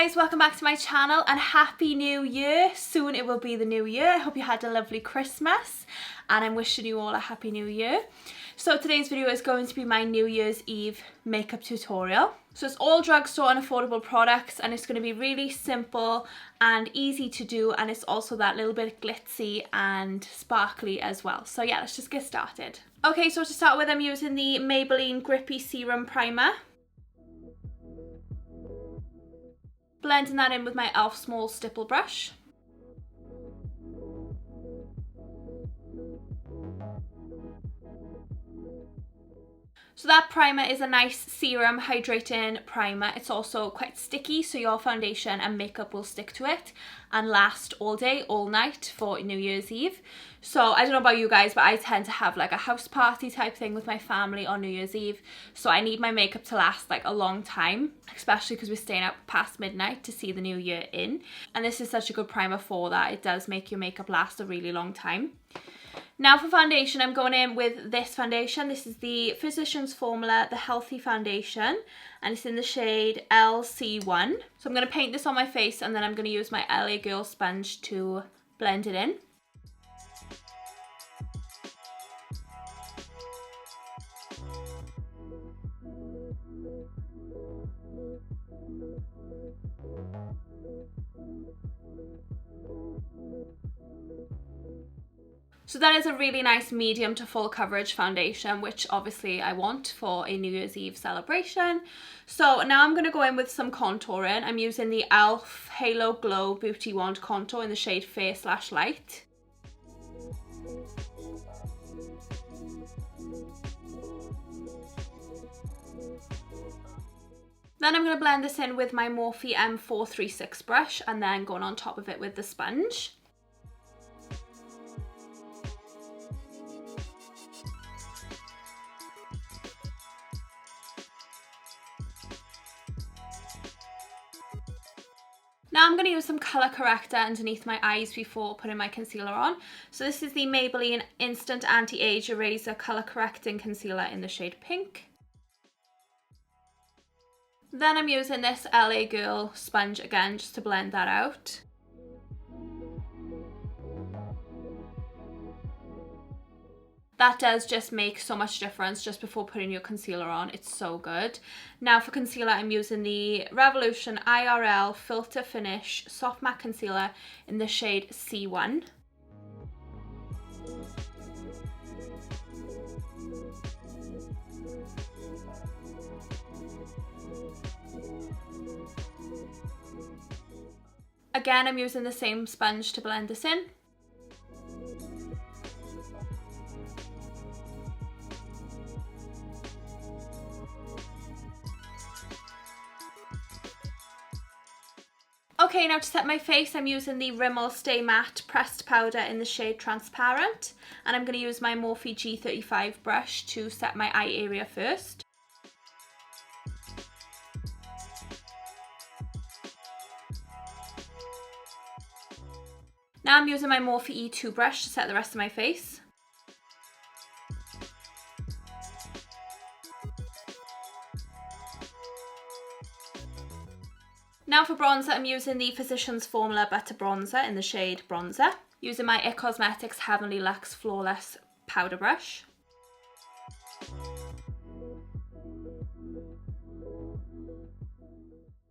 guys, welcome back to my channel and happy new year. Soon it will be the new year. I hope you had a lovely Christmas and I'm wishing you all a happy new year. So today's video is going to be my New Year's Eve makeup tutorial. So it's all drugstore and affordable products and it's going to be really simple and easy to do, and it's also that little bit glitzy and sparkly as well. So yeah, let's just get started. Okay, so to start with, I'm using the Maybelline Grippy Serum Primer. Blending that in with my e.l.f. small stipple brush. So that primer is a nice serum hydrating primer. It's also quite sticky, so your foundation and makeup will stick to it and last all day, all night for New Year's Eve. So I don't know about you guys, but I tend to have like a house party type thing with my family on New Year's Eve. So I need my makeup to last like a long time, especially because we're staying out past midnight to see the new year in. And this is such a good primer for that. It does make your makeup last a really long time. Now for foundation, I'm going in with this foundation. This is the Physicians Formula, the Healthy Foundation, and it's in the shade LC1. So I'm going to paint this on my face and then I'm going to use my LA Girl sponge to blend it in. So that is a really nice medium to full coverage foundation, which obviously I want for a New Year's Eve celebration. So now I'm going to go in with some contouring. I'm using the e.l.f. Halo Glow Beauty Wand Contour in the shade Fair/Light. Then I'm going to blend this in with my Morphe M436 brush and then going on top of it with the sponge. Now I'm going to use some colour corrector underneath my eyes before putting my concealer on. So this is the Maybelline Instant Anti-Age Eraser Colour Correcting Concealer in the shade Pink. Then I'm using this LA Girl sponge again just to blend that out. That does just make so much difference just before putting your concealer on. It's so good. Now for concealer, I'm using the Revolution IRL Filter Finish Soft Matte Concealer in the shade C1. Again, I'm using the same sponge to blend this in. Okay, now to set my face, I'm using the Rimmel Stay Matte Pressed Powder in the shade Transparent, and I'm going to use my Morphe G35 brush to set my eye area first. Now I'm using my Morphe E2 brush to set the rest of my face. Now for bronzer, I'm using the Physicians Formula Butter Bronzer in the shade Bronzer, using my IT Cosmetics Heavenly Luxe Flawless Powder Brush.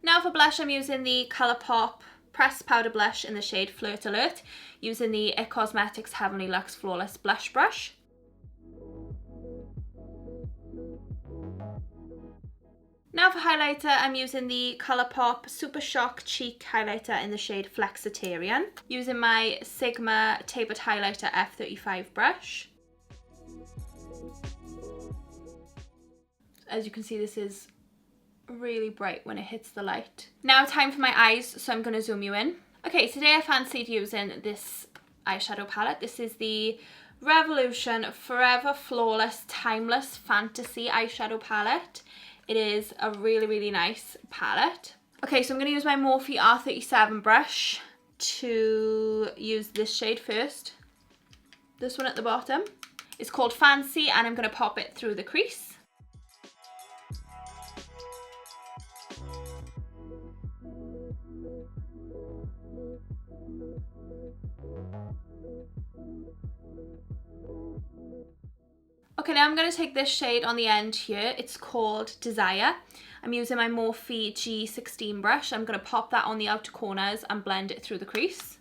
Now for blush, I'm using the Colourpop Pressed Powder Blush in the shade Flirt, using the IT Cosmetics Heavenly Luxe Flawless Blush Brush. Now for highlighter, I'm using the Colourpop Super Shock Cheek Highlighter in the shade Flexitarian, using my Sigma Tapered Highlighter F35 brush. As you can see, this is really bright when it hits the light. Now time for my eyes, so I'm going to zoom you in. Okay, today I fancied using this eyeshadow palette. This is the Revolution Forever Flawless Timeless Fantasy eyeshadow palette. It is a really, really nice palette. Okay, so I'm going to use my Morphe R37 brush to use this shade first. This one at the bottom. It's called Fancy and I'm going to pop it through the crease. Okay, now I'm going to take this shade on the end here. It's called Desire. I'm using my Morphe G16 brush. I'm going to pop that on the outer corners and blend it through the crease.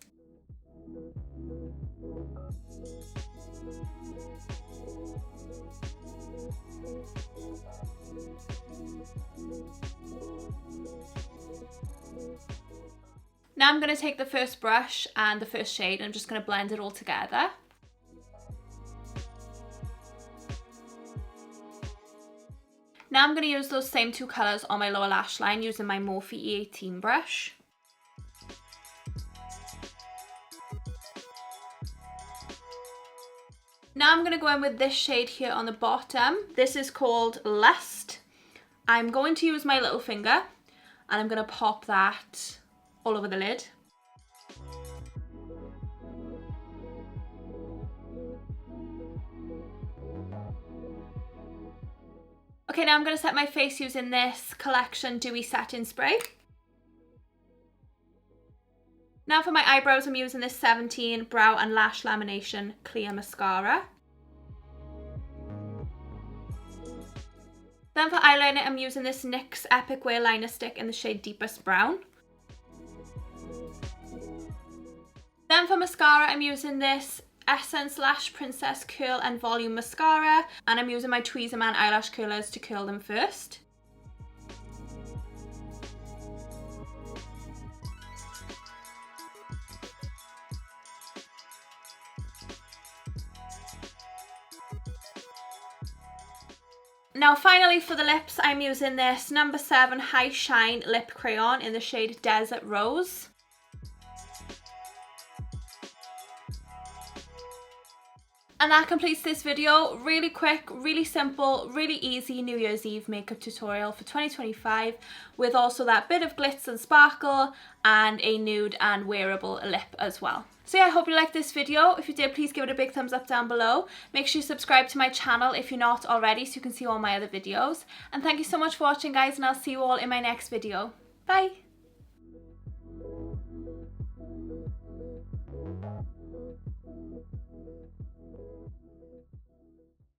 Now I'm going to take the first brush and the first shade and I'm just going to blend it all together. Now I'm going to use those same two colours on my lower lash line using my Morphe E18 brush. Now I'm going to go in with this shade here on the bottom. This is called Lust. I'm going to use my little finger and I'm going to pop that all over the lid. Okay, now I'm going to set my face using this Collection Dewy Setting Spray. Now for my eyebrows, I'm using this 17 Brow and Lash Lamination Clear Mascara. Then for eyeliner, I'm using this NYX Epic Wear Liner Stick in the shade Deepest Brown. Then for mascara, I'm using this Essence Lash Princess Curl and Volume Mascara, and I'm using my Tweezerman eyelash curlers to curl them first. Now finally for the lips, I'm using this No. 7 High Shine Lip Crayon in the shade Desert Rose. And that completes this video. Really quick, really simple, really easy New Year's Eve makeup tutorial for 2025 with also that bit of glitz and sparkle and a nude and wearable lip as well. So yeah, I hope you liked this video. If you did, please give it a big thumbs up down below. Make sure you subscribe to my channel if you're not already so you can see all my other videos. And thank you so much for watching, guys, and I'll see you all in my next video. Bye!